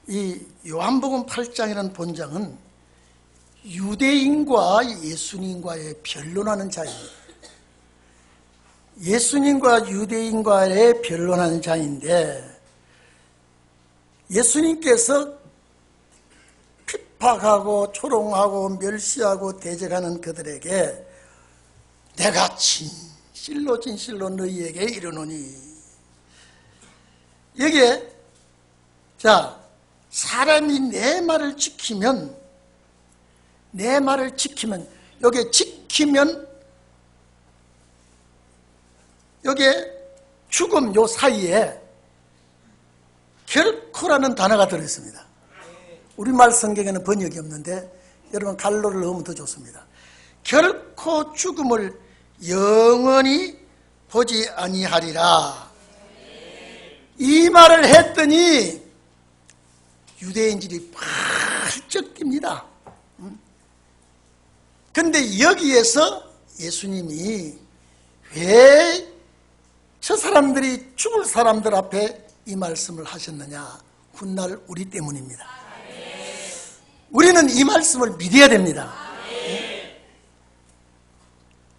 이 요한복음 8장이라는 본장은 유대인과 예수님과의 변론하는 자입니다. 예수님과 유대인과의 변론하는 자인데, 예수님께서 핍박하고 조롱하고 멸시하고 대적하는 그들에게 내가 진실로 진실로 너희에게 이르노니, 여기에 사람이 내 말을 지키면, 여기에 지키면, 여기에 죽음 요 사이에 결코라는 단어가 들어있습니다. 우리말 성경에는 번역이 없는데 여러분 갈로를 넣으면 더 좋습니다. 결코 죽음을 영원히 보지 아니하리라. 이 말을 했더니 유대인들이 활짝 뜁니다. 그런데 여기에서 예수님이 왜 저 사람들이 죽을 사람들 앞에 이 말씀을 하셨느냐? 훗날 우리 때문입니다. 우리는 이 말씀을 믿어야 됩니다.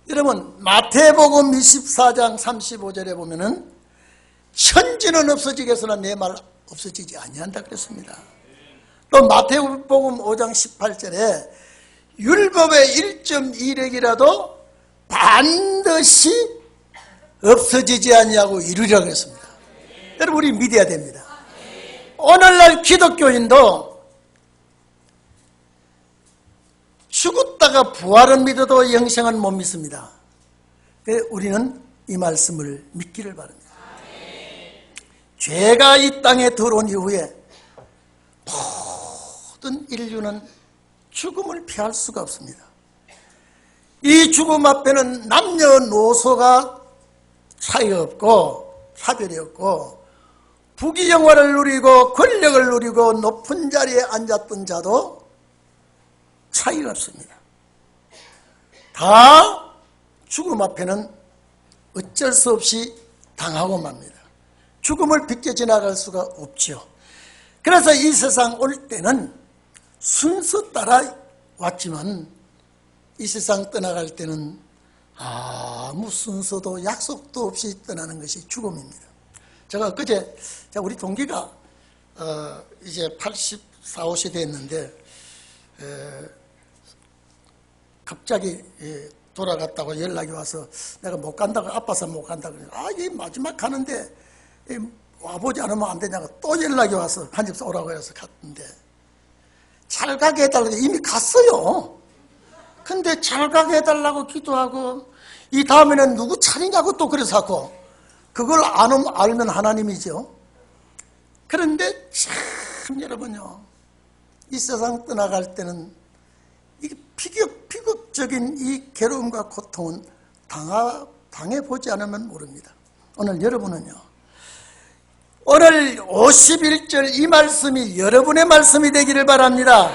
여러분 마태복음 24장 35절에 보면은 천지는 없어지겠으나 내 말 없어지지 아니한다 그랬습니다. 또 마태복음 5장 18절에 율법의 1.1획이라도 반드시 없어지지 아니하고 이루리라 그랬습니다. 여러분 우리 믿어야 됩니다. 오늘날 기독교인도 죽었다가 부활은 믿어도 영생은 못 믿습니다. 우리는 이 말씀을 믿기를 바랍니다. 죄가 이 땅에 들어온 이후에 모든 인류는 죽음을 피할 수가 없습니다. 이 죽음 앞에는 남녀노소가 차이 없고 차별이 없고, 부귀영화를 누리고 권력을 누리고 높은 자리에 앉았던 자도 차이가 없습니다. 다 죽음 앞에는 어쩔 수 없이 당하고 맙니다. 죽음을 비껴 지나갈 수가 없죠. 그래서 이 세상 올 때는 순서 따라 왔지만 이 세상 떠나갈 때는 아무 순서도 약속도 없이 떠나는 것이 죽음입니다. 제가 그제 우리 동기가 이제 84, 5세 됐는데 갑자기 돌아갔다고 연락이 와서 내가 못 간다고, 아파서 못 간다고. 이 마지막 가는데 와보지 않으면 안 되냐고 또 연락이 와서 한집사 오라고 해서 갔는데, 잘 가게 해달라고. 이미 갔어요. 근데 잘 가게 해달라고 기도하고, 이 다음에는 누구 차리냐고 또 그래서 하고, 그걸 알면 하나님이죠. 그런데 참 여러분요, 이 세상 떠나갈 때는 이 비극적인 이 괴로움과 고통은 당해보지 않으면 모릅니다. 오늘 여러분은요, 오늘 51절 이 말씀이 여러분의 말씀이 되기를 바랍니다.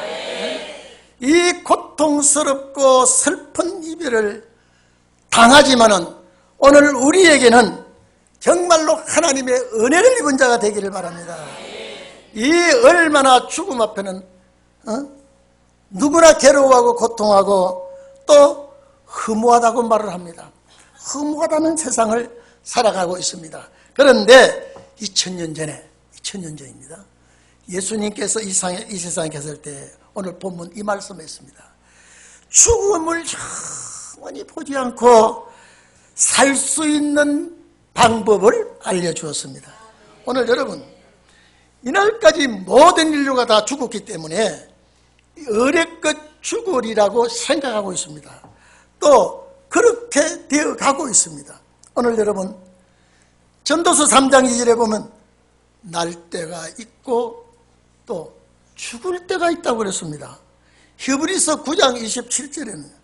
이 고통스럽고 슬픈 이별을 당하지만은 오늘 우리에게는 정말로 하나님의 은혜를 입은 자가 되기를 바랍니다. 이 얼마나 죽음 앞에는 누구나 괴로워하고 고통하고 또 허무하다고 말을 합니다. 허무하다는 세상을 살아가고 있습니다. 그런데 2000년 전입니다. 예수님께서 이 세상에 계실 때 오늘 본문 이 말씀했습니다. 죽음을 영원히 보지 않고 살 수 있는 방법을 알려주었습니다. 오늘 여러분, 이날까지 모든 인류가 다 죽었기 때문에 어렵것 죽으리라고 생각하고 있습니다. 또 그렇게 되어 가고 있습니다. 오늘 여러분, 전도서 3장 2절에 보면 날 때가 있고 또 죽을 때가 있다고 그랬습니다. 히브리서 9장 27절에는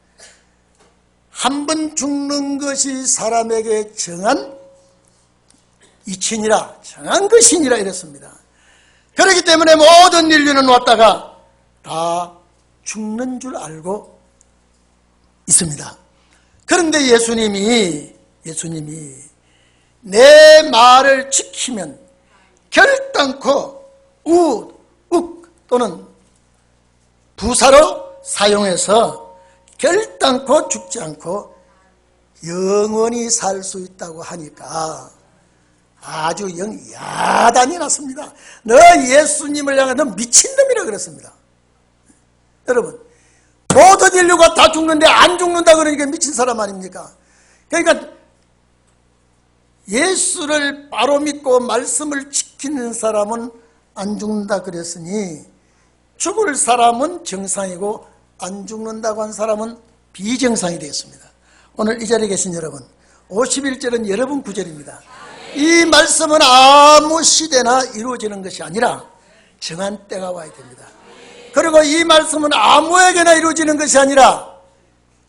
한 번 죽는 것이 사람에게 정한 이치니라, 정한 것이니라 이랬습니다. 그렇기 때문에 모든 인류는 왔다가 다 죽는 줄 알고 있습니다. 그런데 예수님이 내 말을 지키면 결단코 또는 부사로 사용해서 결단코 죽지 않고 영원히 살 수 있다고 하니까 아주 야단이 났습니다. 너 예수님을 향해 너 미친놈이라 그랬습니다. 여러분, 모든 인류가 다 죽는데 안 죽는다 그러니까 미친 사람 아닙니까? 그러니까 예수를 바로 믿고 말씀을 지키는 사람은 안 죽는다 그랬으니 죽을 사람은 정상이고 안 죽는다고 한 사람은 비정상이 되었습니다. 오늘 이 자리에 계신 여러분, 51절은 여러분 구절입니다. 이 말씀은 아무 시대나 이루어지는 것이 아니라 정한 때가 와야 됩니다. 그리고 이 말씀은 아무에게나 이루어지는 것이 아니라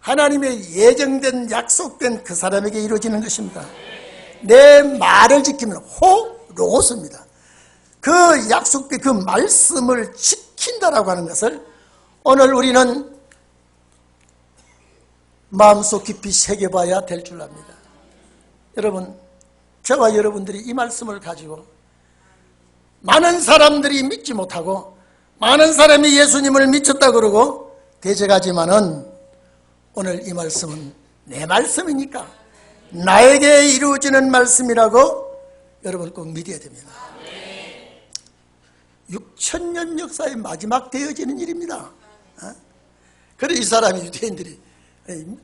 하나님의 예정된 약속된 그 사람에게 이루어지는 것입니다. 내 말을 지키면 로고스입니다. 그 약속된 그 말씀을 지킨다라고 하는 것을 오늘 우리는 마음속 깊이 새겨봐야 될 줄 압니다. 여러분, 저와 여러분들이 이 말씀을 가지고 많은 사람들이 믿지 못하고 많은 사람이 예수님을 미쳤다 그러고 대적하지만은 오늘 이 말씀은 내 말씀이니까 나에게 이루어지는 말씀이라고 여러분 꼭 믿어야 됩니다. 6,000년 역사의 마지막 되어지는 일입니다. 그래 이 사람이 유대인들이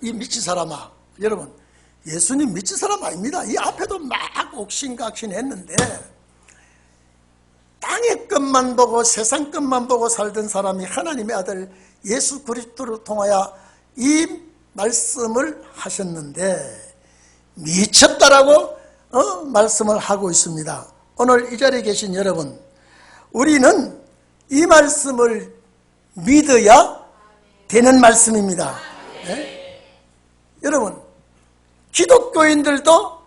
이 미친 사람아, 여러분 예수님 미친 사람 아닙니다. 이 앞에도 막 옥신각신 했는데 땅의 것만 보고 세상 것만 보고 살던 사람이 하나님의 아들 예수 그리스도를 통하여 이 말씀을 하셨는데 미쳤다라고 말씀을 하고 있습니다. 오늘 이 자리에 계신 여러분, 우리는 이 말씀을 믿어야 되는 말씀입니다. 네? 여러분, 기독교인들도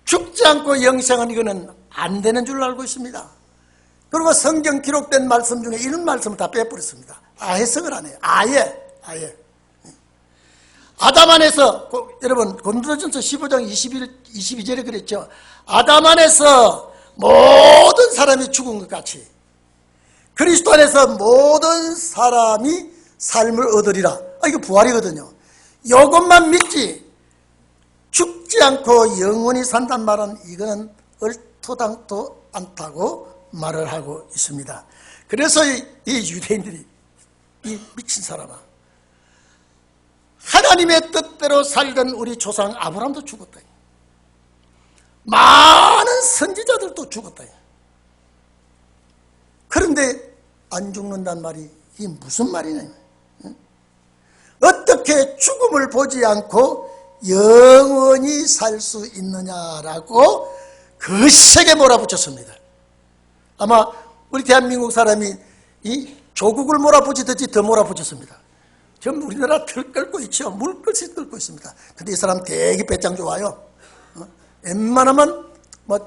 죽지 않고 영생은 이거는 안 되는 줄 알고 있습니다. 그리고 성경 기록된 말씀 중에 이런 말씀을 다 빼버렸습니다. 해석을 안 해요. 아예. 아담 안에서, 여러분 고린도전서 15장 22절에 그랬죠. 아담 안에서 모든 사람이 죽은 것 같이 그리스도 안에서 모든 사람이 삶을 얻으리라. 이거 부활이거든요. 이것만 믿지 죽지 않고 영원히 산단 말은 이거는 얼토당토 않다고 말을 하고 있습니다. 그래서 이 유대인들이 이 미친 사람아, 하나님의 뜻대로 살던 우리 조상 아브라함도 죽었다. 많은 선지자들도 죽었다. 그런데 안 죽는단 말이 이게 무슨 말이냐. 어떻게 죽음을 보지 않고 영원히 살 수 있느냐라고 거세게 몰아붙였습니다. 아마 우리 대한민국 사람이 이 조국을 몰아붙이듯이 더 몰아붙였습니다. 지금 우리나라 들끓고 있죠. 물끓이 끓고 있습니다. 근데 이 사람 되게 배짱 좋아요. 웬만하면 뭐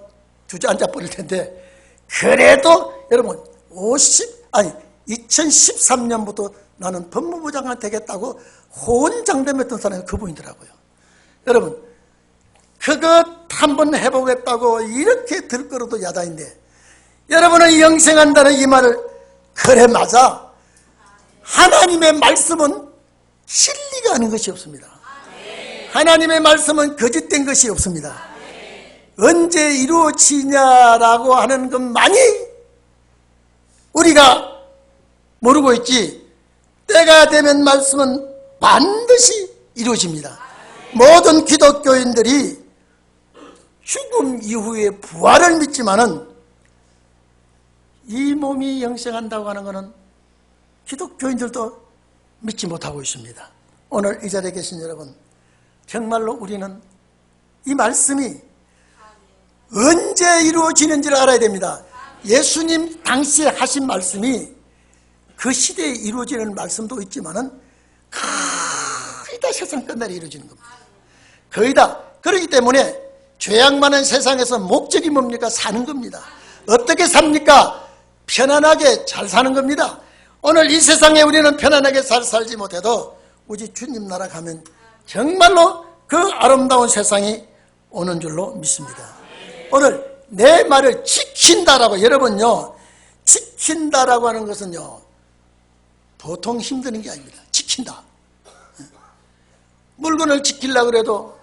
주저앉아 버릴 텐데, 그래도 여러분 2013년부터 나는 법무부 장관 되겠다고 호언장담했던 사람이 그분이더라고요. 여러분, 그것 한번 해보겠다고 이렇게 들끓어도 야단인데, 여러분은 영생한다는 이 말을 그래 맞아. 하나님의 말씀은 진리가 아닌 것이 없습니다. 하나님의 말씀은 거짓된 것이 없습니다. 언제 이루어지냐라고 하는 것만이 우리가 모르고 있지, 때가 되면 말씀은 반드시 이루어집니다. 모든 기독교인들이 죽음 이후에 부활을 믿지만은 이 몸이 영생한다고 하는 것은 기독교인들도 믿지 못하고 있습니다. 오늘 이 자리에 계신 여러분, 정말로 우리는 이 말씀이 언제 이루어지는지를 알아야 됩니다. 예수님 당시에 하신 말씀이 그 시대에 이루어지는 말씀도 있지만은 거의 다 세상 끝날에 이루어지는 겁니다. 거의 다. 그렇기 때문에 죄악 많은 세상에서 목적이 뭡니까? 사는 겁니다. 어떻게 삽니까? 편안하게 잘 사는 겁니다. 오늘 이 세상에 우리는 편안하게 잘 살지 못해도 우리 주님 나라 가면 정말로 그 아름다운 세상이 오는 줄로 믿습니다. 오늘 내 말을 지킨다라고, 여러분요, 지킨다라고 하는 것은요, 보통 힘드는 게 아닙니다. 지킨다. 물건을 지키려고 해도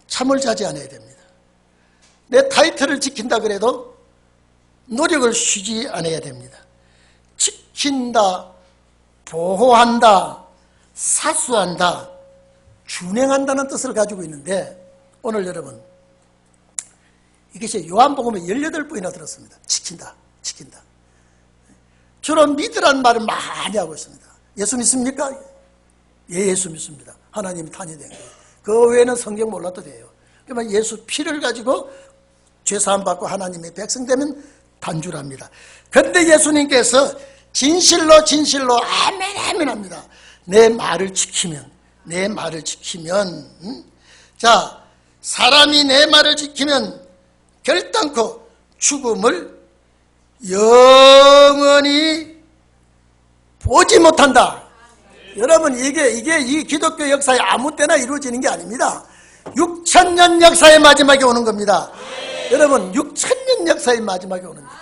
잠을 자지 않아야 됩니다. 내 타이틀을 지킨다 그래도 노력을 쉬지 않아야 됩니다. 지킨다, 보호한다, 사수한다, 준행한다는 뜻을 가지고 있는데, 오늘 여러분, 이것이 요한복음에 18번이나 들었습니다. 지킨다, 지킨다. 주로 믿으라는 말을 많이 하고 있습니다. 예수 믿습니까? 예, 예수 믿습니다. 하나님이 탄이된 거예요. 그 외에는 성경 몰라도 돼요. 그러면 예수 피를 가지고 죄사함 받고 하나님의 백성 되면 단주랍니다. 그런데 예수님께서 진실로 진실로 아멘 아멘 합니다. 내 말을 지키면, 내 말을 지키면, 자, 사람이 내 말을 지키면 결단코 죽음을 영원히 보지 못한다. 여러분, 이게 이 기독교 역사에 아무 때나 이루어지는 게 아닙니다. 6,000년 역사의 마지막에 오는 겁니다. 여러분, 6,000년 역사의 마지막에 오는 겁니다.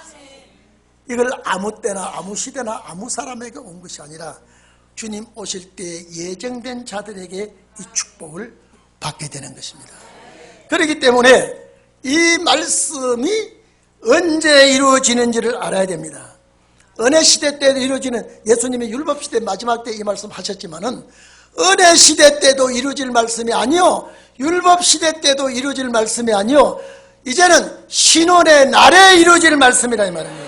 이걸 아무 때나 아무 시대나 아무 사람에게 온 것이 아니라 주님 오실 때 예정된 자들에게 이 축복을 받게 되는 것입니다. 그렇기 때문에 이 말씀이 언제 이루어지는지를 알아야 됩니다. 은혜 시대 때도 이루어지는, 예수님이 율법 시대 마지막 때 이 말씀 하셨지만은 은혜 시대 때도 이루어질 말씀이 아니요, 율법 시대 때도 이루어질 말씀이 아니요, 이제는 신혼의 날에 이루어질 말씀이라 이 말입니다.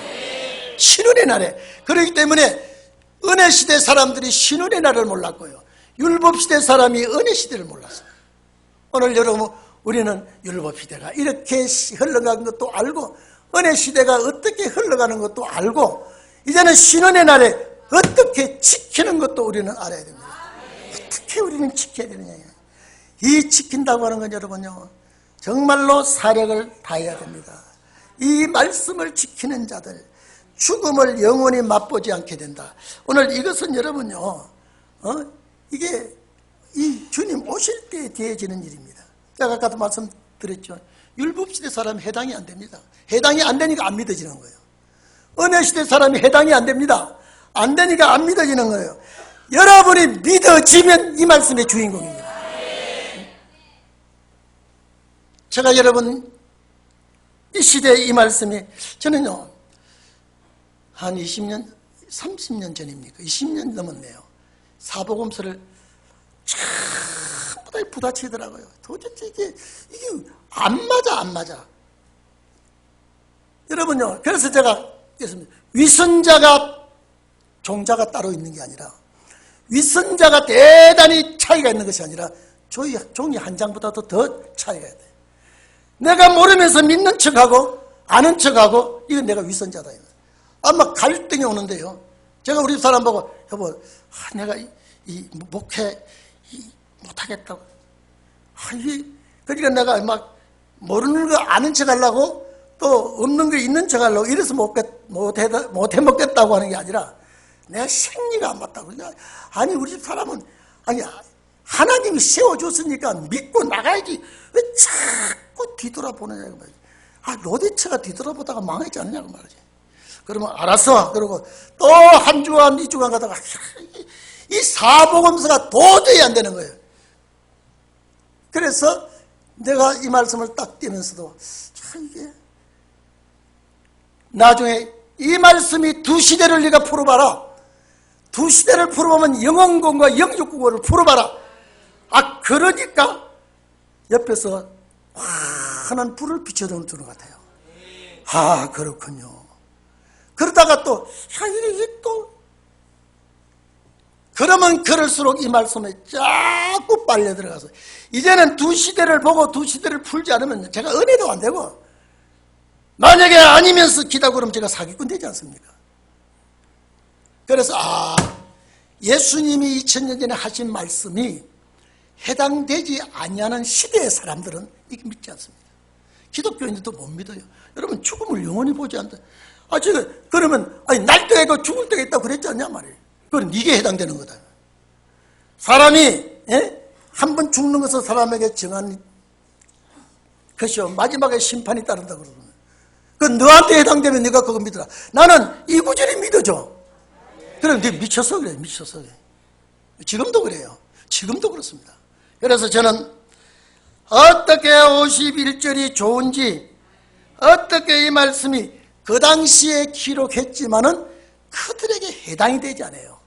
신혼의 날에. 그렇기 때문에 은혜 시대 사람들이 신혼의 날을 몰랐고요, 율법 시대 사람이 은혜 시대를 몰랐어요. 오늘 여러분, 우리는 율법 시대가 이렇게 흘러가는 것도 알고 은혜 시대가 어떻게 흘러가는 것도 알고 이제는 신혼의 날에 어떻게 지키는 것도 우리는 알아야 됩니다. 어떻게 우리는 지켜야 되느냐. 이 지킨다고 하는 건 여러분요, 정말로 사력을 다해야 됩니다. 이 말씀을 지키는 자들, 죽음을 영원히 맛보지 않게 된다. 오늘 이것은 여러분요, 이게 이 주님 오실 때에 되어지는 일입니다. 제가 아까도 말씀드렸죠. 율법시대 사람이 해당이 안 됩니다. 해당이 안 되니까 안 믿어지는 거예요. 은혜시대 사람이 해당이 안 됩니다. 안 되니까 안 믿어지는 거예요. 여러분이 믿어지면 이 말씀의 주인공입니다. 제가 여러분, 이 시대의 이 말씀이, 저는요, 한 20년, 30년 전입니까? 20년 넘었네요. 사복음서를 전부 다 부딪히더라고요. 도대체 이게 안 맞아. 여러분요, 그래서 제가 위선자가, 종자가 따로 있는 게 아니라, 위선자가 대단히 차이가 있는 것이 아니라 종이 한 장보다도 더 차이가 있어요. 내가 모르면서 믿는 척하고 아는 척하고, 이건 내가 위선자다. 아마 갈등이 오는데요, 제가 우리 사람 보고, 여보, 내가 이 목회 못하겠다고. 그러니까 내가 막 모르는 거 아는 척 하려고, 또 없는 거 있는 척 하려고, 이래서 못해 먹겠다고 하는 게 아니라 내가 생리가 안 맞다고. 아니, 우리 집 사람은, 아니, 하나님이 세워줬으니까 믿고 나가야지. 왜 자꾸 뒤돌아보느냐고 말이지. 로데체가 뒤돌아보다가 망하지 않느냐고 말이지. 그러면 알았어. 그러고 또 한 주간, 2주간 가다가 이 사복음서가 도저히 안 되는 거예요. 그래서 내가 이 말씀을 딱 띄면서도 참, 이게 나중에 이 말씀이 두 시대를 네가 풀어봐라. 두 시대를 풀어보면 영원공과 영육국어를 풀어봐라. 그러니까 옆에서 환한 불을 비춰주는 것 같아요. 그렇군요. 그러다가 또 이게 또, 그러면 그럴수록 이 말씀에 자꾸 빨려 들어가서 이제는 두 시대를 보고 두 시대를 풀지 않으면 제가 은혜도 안 되고, 만약에 아니면서 기다 그러면 제가 사기꾼 되지 않습니까? 그래서 예수님이 2000년 전에 하신 말씀이 해당되지 아니하는 시대의 사람들은 이게 믿지 않습니다. 기독교인들도 못 믿어요. 여러분, 죽음을 영원히 보지 않는다. 그러면 날 때가 있고 죽을 때가 있다고 그랬지 않냐 말이에요. 그건 이게 해당되는 거다. 사람이 한 번 죽는 것은 사람에게 정한 것이요, 마지막에 심판이 따른다 그러거든요. 그 너한테 해당되면 네가 그거 믿어라. 나는 이 구절이 믿어져. 그럼 네 미쳐서 그래, 미쳐서 그래. 지금도 그래요. 지금도 그렇습니다. 그래서 저는 어떻게 51절이 좋은지, 어떻게 이 말씀이 그 당시에 기록했지만은 그들에게 해당이 되지 않아요.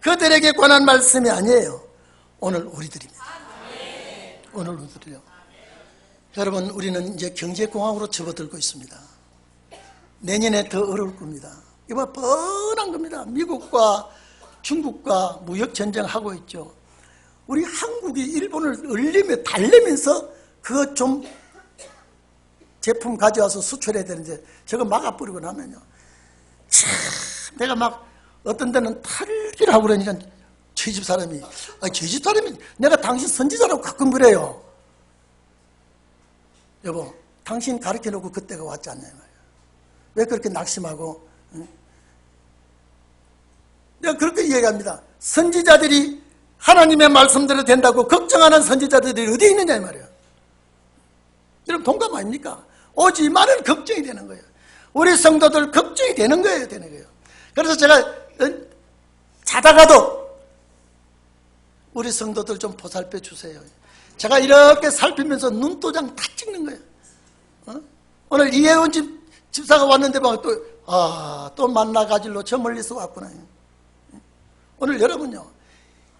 그들에게 관한 말씀이 아니에요. 오늘 우리들입니다. 오늘 우리들이요. 여러분, 우리는 이제 경제공황으로 접어들고 있습니다. 내년에 더 어려울 겁니다. 이거 뻔한 겁니다. 미국과 중국과 무역전쟁하고 있죠. 우리 한국이 일본을 달래면서 그거 좀 제품 가져와서 수출해야 되는데 저거 막아버리고 나면요. 참, 내가 막 어떤 데는 탈기를 하고 그러니까 저희 집 사람이, 저희 집 사람이 내가 당신 선지자라고 가끔 그래요. 여보, 당신 가르쳐놓고 그때가 왔지 않냐 말이야. 왜 그렇게 낙심하고? 응? 내가 그렇게 얘기합니다. 선지자들이 하나님의 말씀대로 된다고 걱정하는 선지자들이 어디 있느냐 이 말이에요. 여러분 동감 아닙니까? 오지만은 걱정이 되는 거예요. 우리 성도들 걱정이 되는 거예요, 되는 거예요. 그래서 제가 자다가도 우리 성도들 좀 보살펴 주세요. 제가 이렇게 살피면서 눈도장 다 찍는 거예요. 오늘 이혜원 집사가 왔는데 또 만나가지로 저 멀리서 왔구나. 오늘 여러분요,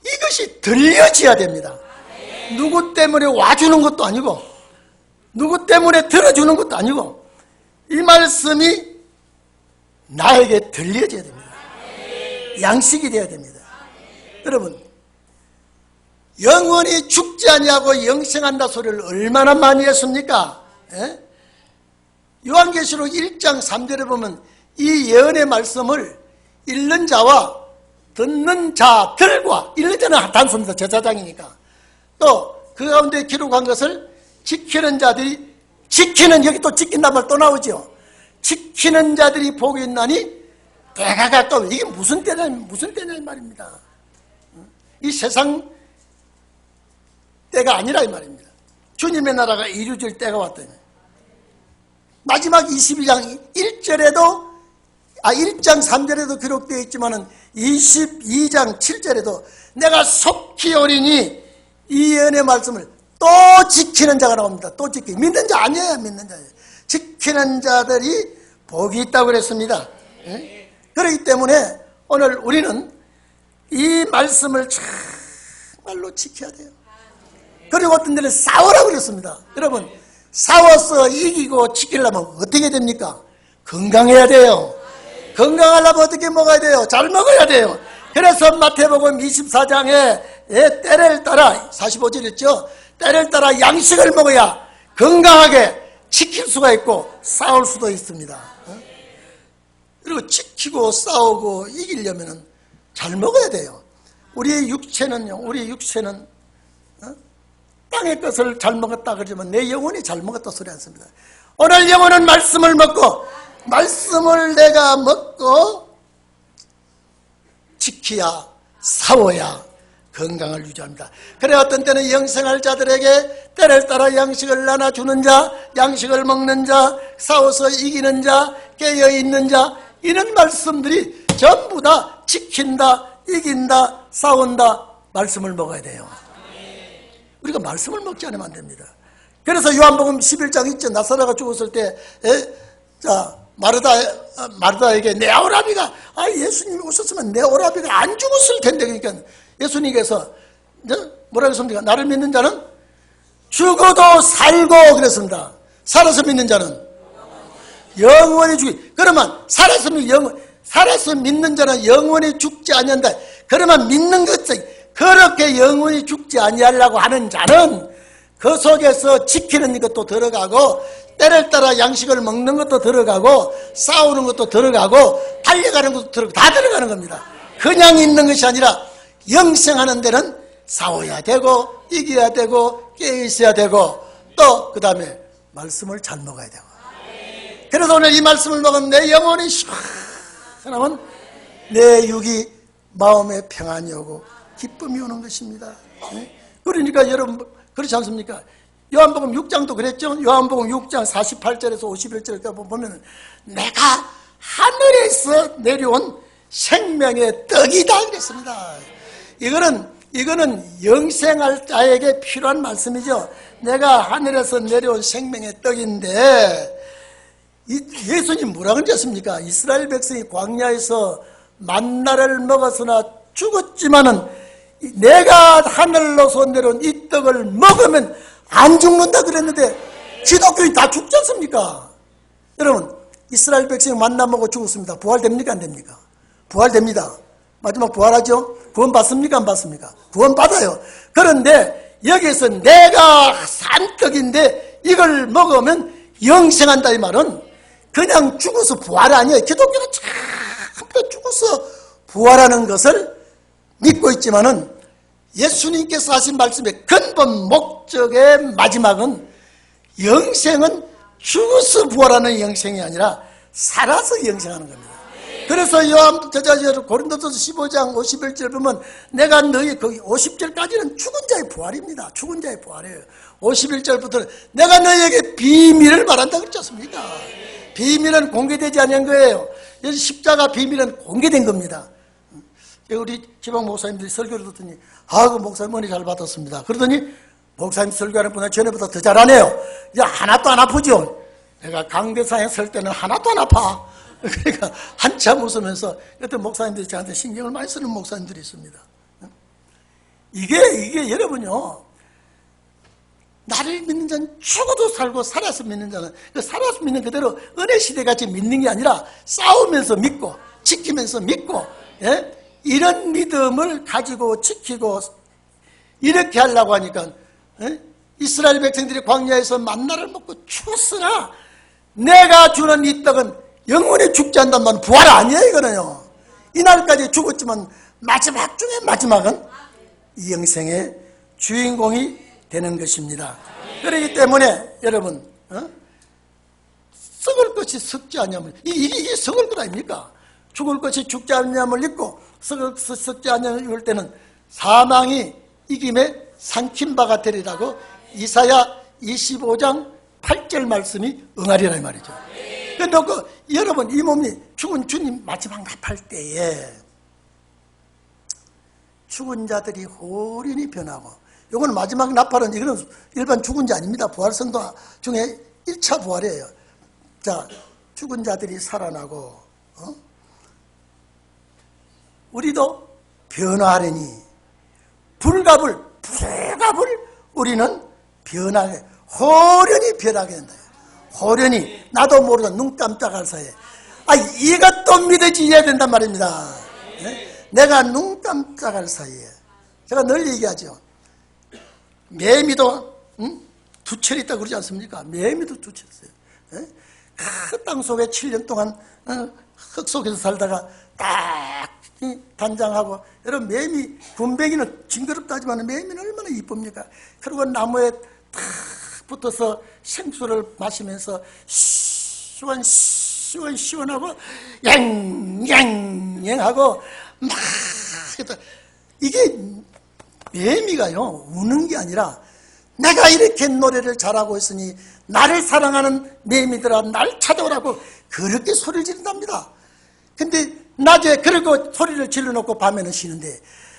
이것이 들려져야 됩니다. 누구 때문에 와주는 것도 아니고 누구 때문에 들어주는 것도 아니고 이 말씀이 나에게 들려져야 됩니다. 양식이 되어야 됩니다. 여러분, 영원히 죽지 아니하고 영생한다 소리를 얼마나 많이 했습니까? 요한계시록 1장 3절에 보면 이 예언의 말씀을 읽는 자와 듣는 자들과, 읽는 자는 단수입니다. 제사장이니까. 또 그 가운데 기록한 것을 지키는 자들이, 지키는, 여기 또 지킨단 말 또 나오죠. 지키는 자들이 복이 있나니 때가 가까워. 이게 무슨 때냐 이 말입니다. 이 세상 때가 아니라 이 말입니다. 주님의 나라가 이루어질 때가 왔다니. 마지막 22장 1절에도 1장 3절에도 기록되어 있지만은 22장 7절에도 내가 속히 오리니 이 예언의 말씀을 또 지키는 자가 나옵니다. 또 지키. 믿는 자 아니에요, 믿는 자예요. 지키는 자들이 복이 있다고 그랬습니다. 그렇기 때문에 오늘 우리는 이 말씀을 정말로 지켜야 돼요. 그리고 어떤 데는 싸우라고 그랬습니다. 여러분, 싸워서 이기고 지키려면 어떻게 됩니까? 건강해야 돼요. 건강하려면 어떻게 먹어야 돼요? 잘 먹어야 돼요. 그래서 마태복음 24장에 때를 따라 45절 있죠? 때를 따라 양식을 먹어야 건강하게 지킬 수가 있고 싸울 수도 있습니다. 그리고 지키고 싸우고 이기려면 잘 먹어야 돼요. 우리의 육체는요, 땅의 것을 잘 먹었다 그러지만 내 영혼이 잘 먹었다 소리 안 씁니다. 오늘 영혼은 말씀을 먹고, 말씀을 내가 먹고 지켜야, 싸워야 건강을 유지합니다. 그래 어떤 때는 영생할 자들에게 때를 따라 양식을 나눠주는 자, 양식을 먹는 자, 싸워서 이기는 자, 깨어있는 자, 이런 말씀들이 전부 다 지킨다, 이긴다, 싸운다 말씀을 먹어야 돼요. 우리가 말씀을 먹지 않으면 안 됩니다. 그래서 요한복음 11장 있죠. 나사로가 죽었을 때 마르다에게 내 오라비가, 예수님이 오셨으면 내 오라비가 안 죽었을 텐데, 그러니까 예수님께서 뭐라고 했습니까? 나를 믿는 자는 죽어도 살고 그랬습니다. 살아서 믿는 자는 영원히 죽이. 그러면 살아서 믿는 자는 영원히 죽지 않는다. 그러면 믿는 것이 그렇게 영원히 죽지 아니하려고 하는 자는 그 속에서 지키는 것도 들어가고, 때를 따라 양식을 먹는 것도 들어가고, 싸우는 것도 들어가고, 달려가는 것도 들어가고, 다 들어가는 겁니다. 그냥 있는 것이 아니라 영생하는 데는 싸워야 되고, 이겨야 되고, 깨어있어야 되고, 또 그 다음에 말씀을 잘 먹어야 되고. 그래서 오늘 이 말씀을 먹으면 내 영혼이 시원하면 내 육이 마음에 평안이 오고 기쁨이 오는 것입니다. 그러니까 여러분, 그렇지 않습니까? 요한복음 6장도 그랬죠. 요한복음 6장 48절에서 51절에 보면 내가 하늘에서 내려온 생명의 떡이다 그랬습니다. 이거는 영생할 자에게 필요한 말씀이죠. 내가 하늘에서 내려온 생명의 떡인데, 예수님 뭐라고 하셨습니까? 이스라엘 백성이 광야에서 만나를 먹었으나 죽었지만은 내가 하늘로서 내려온 이 떡을 먹으면 안 죽는다 그랬는데 기독교인 다 죽지 않습니까? 여러분, 이스라엘 백성이 만나 먹고 죽었습니다. 부활됩니까? 안 됩니까? 부활됩니다. 마지막 부활하죠? 구원 받습니까? 안 받습니까? 구원 받아요. 그런데 여기서 내가 산 떡인데 이걸 먹으면 영생한다 이 말은 그냥 죽어서 부활이 아니에요. 기독교는 전부 죽어서 부활하는 것을 믿고 있지만은 예수님께서 하신 말씀의 근본 목적의 마지막은 영생은 죽어서 부활하는 영생이 아니라 살아서 영생하는 겁니다. 그래서 고린도서 15장 51절 보면 내가 너희 거기 50절까지는 죽은 자의 부활입니다. 죽은 자의 부활이에요. 51절부터는 내가 너희에게 비밀을 말한다 그랬지 않습니까? 비밀은 공개되지 않은 거예요. 십자가 비밀은 공개된 겁니다. 우리 지방 목사님들이 설교를 듣더니 그 목사님 은혜 잘 받았습니다. 그러더니 목사님 설교하는 분은 전에보다 더 잘하네요. 이제 하나도 안 아프죠. 내가 강대상에 설 때는 하나도 안 아파. 그러니까 한참 웃으면서 어떤 목사님들이 저한테 신경을 많이 쓰는 목사님들이 있습니다. 이게 여러분요, 나를 믿는 자는 죽어도 살고 살아서 믿는 자는 살아서 믿는 그대로 은혜 시대같이 믿는 게 아니라 싸우면서 믿고 지키면서 믿고, 예? 이런 믿음을 가지고 지키고 이렇게 하려고 하니까, 예? 이스라엘 백성들이 광야에서 만나를 먹고 죽었으나 내가 주는 이 떡은 영원히 죽지 않단 말은 부활 아니에요. 이거는요, 이날까지 죽었지만 마지막 중에 마지막은 이 영생의 주인공이 되는 것입니다. 그렇기 때문에 여러분, 썩을 것이 썩지 않냐면 이게 썩을 것 아닙니까? 죽을 것이 죽지 않냐면 있고 썩지 않냐면 이럴 때는 사망이 이김에 삼킨바가 되리라고 이사야 25장 8절 말씀이 응하리라 이 말이죠. 그런데 여러분, 이 몸이 죽은 주님 마지막 납할 때에 죽은 자들이 호련히 변하고, 이건 마지막 납할은 이거는 일반 죽은 자 아닙니다. 부활성도 중에 1차 부활이에요. 자, 죽은 자들이 살아나고, 우리도 변화하려니 불갑을 우리는 변하게, 호련히 변하게 된다. 호련히, 나도 모르는 눈 깜짝할 사이에. 이것도 믿어지어야 된단 말입니다. 네? 내가 눈 깜짝할 사이에. 제가 늘 얘기하죠. 매미도 두 철이 있다고 그러지 않습니까? 매미도 두 철 있어요. 네? 그 땅 속에 7년 동안 흙 속에서 살다가 딱 단장하고, 여러분, 매미, 군뱅이는 징그럽다 하지만 매미는 얼마나 이쁩니까? 그리고 나무에 탁 붙어서 생수를 마시면서 시원하고 양 하고 막, 이게 매미가요 우는 게 아니라 내가 이렇게 노래를 잘하고 있으니 나를 사랑하는 매미들아 날 찾아오라고 그렇게 소리를 지른답니다. 근데 낮에 그리고 소리를 질러놓고 밤에는 쉬는데,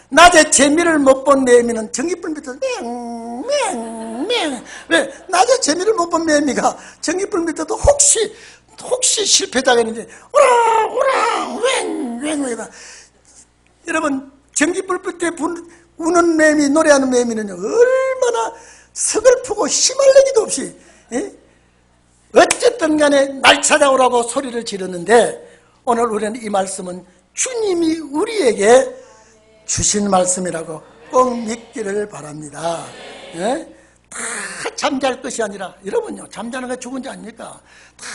낮에 재미를 못 본 매미는 전기불 밑에서 맹. 왜? 낮에 재미를 못 본 매미가 전기불 밑에도 혹시 실패자겠는지 오라 웽. 여러분, 전기불 밑에 우는 매미, 노래하는 매미는요 얼마나 서글프고 힘을 내기도 없이, 어쨌든 간에 날 찾아오라고 소리를 지르는데, 오늘 우리는 이 말씀은 주님이 우리에게 주신 말씀이라고 꼭 믿기를 바랍니다. 다 잠잘 것이 아니라, 여러분요, 잠자는 게 죽은 자 아닙니까? 다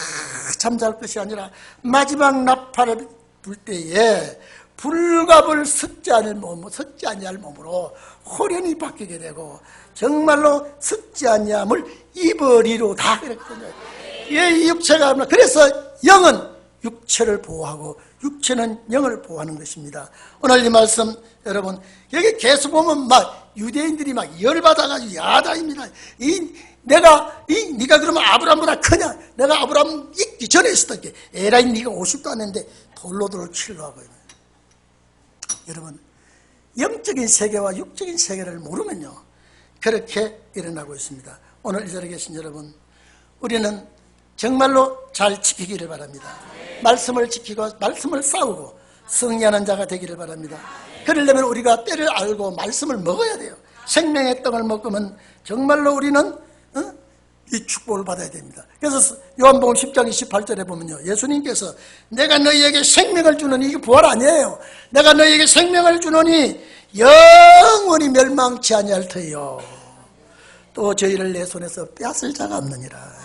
잠잘 것이 아니라 마지막 나팔을 불 때에 불갑을 섞지 않을 몸으로 호련히 바뀌게 되고 정말로 섞지 아니함을 입으리로다 그랬거든요. 이 육체가, 그래서 영은 육체를 보호하고 육체는 영을 보호하는 것입니다. 오늘 이 말씀 여러분 여기 계속 보면 막 유대인들이 막 열받아가지고 야단입니다. 네가 그러면 아브라함보다 크냐? 내가 아브라함 있기 전에 있었던 게 에라이 네가 50도 안 했는데 돌로 돌을 치려고 하고. 여러분 영적인 세계와 육적인 세계를 모르면요 그렇게 일어나고 있습니다. 오늘 이 자리에 계신 여러분 우리는 정말로 잘 지키기를 바랍니다. 말씀을 지키고 말씀을 싸우고 승리하는 자가 되기를 바랍니다. 그러려면 우리가 때를 알고 말씀을 먹어야 돼요. 생명의 떡을 먹으면 정말로 우리는 이 축복을 받아야 됩니다. 그래서 요한복음 10장 28절에 보면요 예수님께서 내가 너희에게 생명을 주노니 이게 부활 아니에요. 내가 너희에게 생명을 주노니 영원히 멸망치 아니할 터이요 또 저희를 내 손에서 빼앗을 자가 없느니라.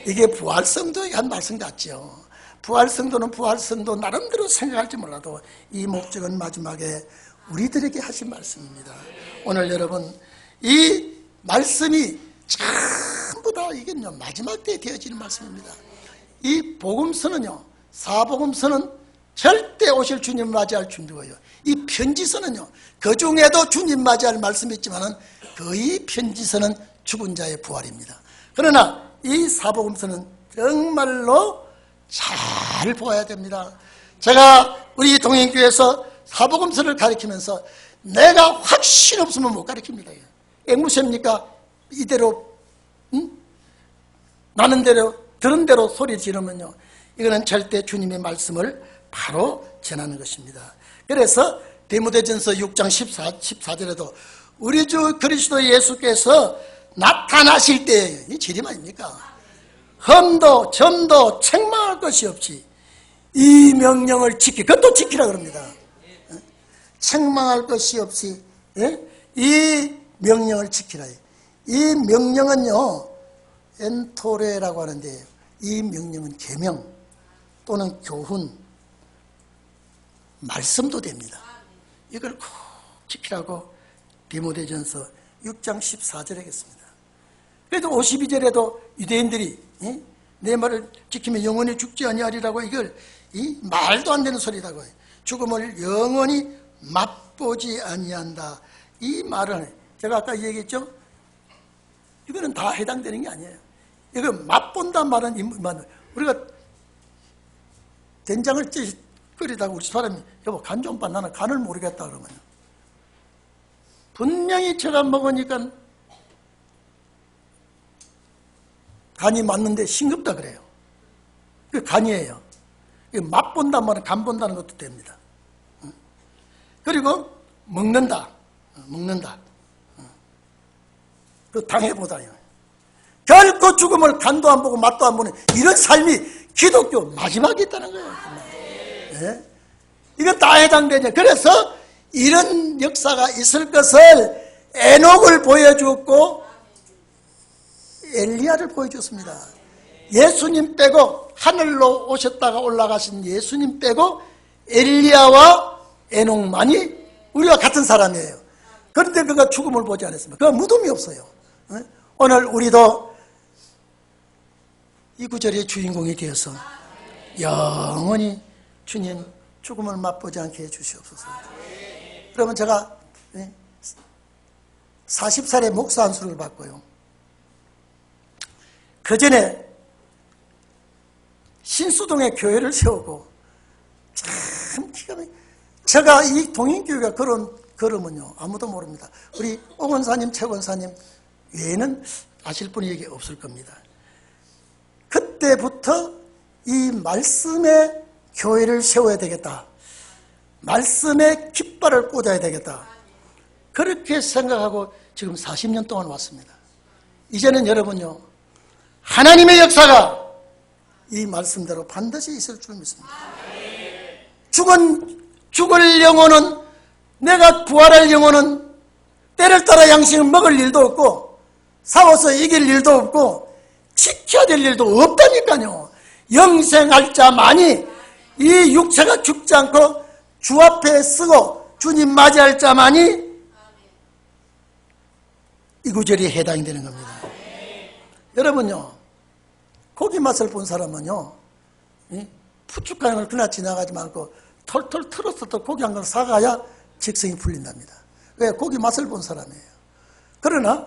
이게 부활성도에 한 말씀 같죠. 부활성도는 부활성도 나름대로 생각할지 몰라도 이 목적은 마지막에 우리들에게 하신 말씀입니다. 오늘 여러분 이 말씀이 전부 다 이게요 마지막 때에 되어지는 말씀입니다. 이 복음서는요 사복음서는 절대 오실 주님 맞이할 준비고요. 이 편지서는요 그 중에도 주님 맞이할 말씀이 있지만은 거의 편지서는 죽은 자의 부활입니다. 그러나 이 사복음서는 정말로 잘 보아야 됩니다. 제가 우리 동행교회에서 사복음서를 가르치면서 내가 확신 없으면 못 가르칩니다. 앵무새입니까? 이대로 나는 대로 들은 대로 소리 지르면요 이거는 절대 주님의 말씀을 바로 전하는 것입니다. 그래서 디모데전서 6장 14절에도 우리 주 그리스도 예수께서 나타나실 때 이 지림 아닙니까? 흠도 점도 책망할 것이 없이 이 명령을 그것도 지키라 그럽니다. 책망할 것이 없이 이 명령을 지키라. 이 명령은요 엔토레라고 하는데 이 명령은 계명 또는 교훈 말씀도 됩니다. 이걸 꼭 지키라고 디모데전서 6장 14절에 했습니다. 그래도 52절에도 유대인들이 내 말을 지키면 영원히 죽지 아니하리라고 이걸 말도 안 되는 소리라고 해요. 죽음을 영원히 맛보지 아니한다. 이 말을 제가 아까 얘기했죠. 이거는 다 해당되는 게 아니에요. 이거 맛본다는 말은 우리가 된장을 끓이다가 우리 사람이 여보 간 좀 봐 나는 간을 모르겠다 그러면 분명히 제가 먹으니까 간이 맞는데 싱겁다 그래요. 그 간이에요. 맛본다는 말은 간 본다는 것도 됩니다. 그리고 먹는다. 그 당해보다요. 결코 죽음을 간도 안 보고 맛도 안 보는 이런 삶이 기독교 마지막에 있다는 거예요. 네? 이건 다 해당되죠. 그래서 이런 역사가 있을 것을 에녹을 보여주었고 엘리야를 보여줬습니다. 예수님 빼고 하늘로 오셨다가 올라가신 예수님 빼고 엘리야와 에녹만이 우리와 같은 사람이에요. 그런데 그가 죽음을 보지 않았습니다. 그가 무덤이 없어요. 오늘 우리도 이 구절의 주인공이 되어서 영원히 주님 죽음을 맛보지 않게 해주시옵소서. 그러면 제가 40살에 목사 안수를 받고요. 그 전에 신수동에 교회를 세우고 참 기가 막히게 제가 이 동인교회가 걸으면요 아무도 모릅니다. 우리 오건사님 최권사님 외에는 아실 분이 여기 없을 겁니다. 그때부터 이 말씀의 교회를 세워야 되겠다. 말씀의 깃발을 꽂아야 되겠다. 그렇게 생각하고 지금 40년 동안 왔습니다. 이제는 여러분요 하나님의 역사가 이 말씀대로 반드시 있을 줄 믿습니다. 죽을 영혼은 내가 부활할 영혼은 때를 따라 양식을 먹을 일도 없고 싸워서 이길 일도 없고 지켜야 될 일도 없다니까요. 영생할 자만이 이 육체가 죽지 않고 주 앞에 쓰고 주님 맞이할 자만이 이 구절이 해당이 되는 겁니다. 여러분요 고기 맛을 본 사람은요 푸쭉한 걸 그냥 지나가지 말고 털털 털어서 또 고기 한 걸 사가야 직성이 풀린답니다. 왜? 고기 맛을 본 사람이에요. 그러나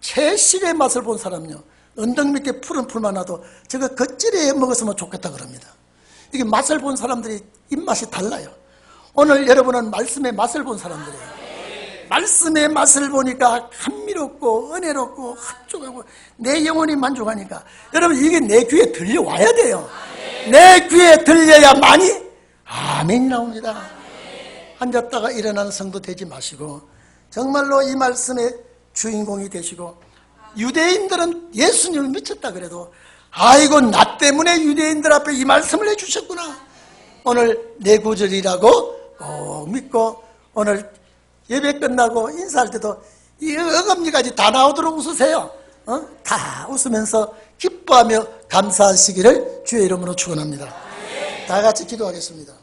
채식의 맛을 본 사람은요, 언덕 밑에 푸른 풀만 나도 저거 겉절이에 먹었으면 좋겠다 그럽니다. 이게 맛을 본 사람들이 입맛이 달라요. 오늘 여러분은 말씀의 맛을 본 사람들이에요. 말씀의 맛을 보니까 감미롭고 은혜롭고 흡족하고 내 영혼이 만족하니까 여러분 이게 내 귀에 들려와야 돼요. 내 귀에 들려야만이 아멘이 나옵니다. 앉았다가 일어나는 성도 되지 마시고 정말로 이 말씀의 주인공이 되시고, 유대인들은 예수님을 미쳤다 그래도 아이고 나 때문에 유대인들 앞에 이 말씀을 해주셨구나, 오늘 내 구절이라고 꼭 믿고 오늘 예배 끝나고 인사할 때도 이 어금니까지 다 나오도록 웃으세요. 다 웃으면서 기뻐하며 감사하시기를 주의 이름으로 축원합니다. 다 같이 기도하겠습니다.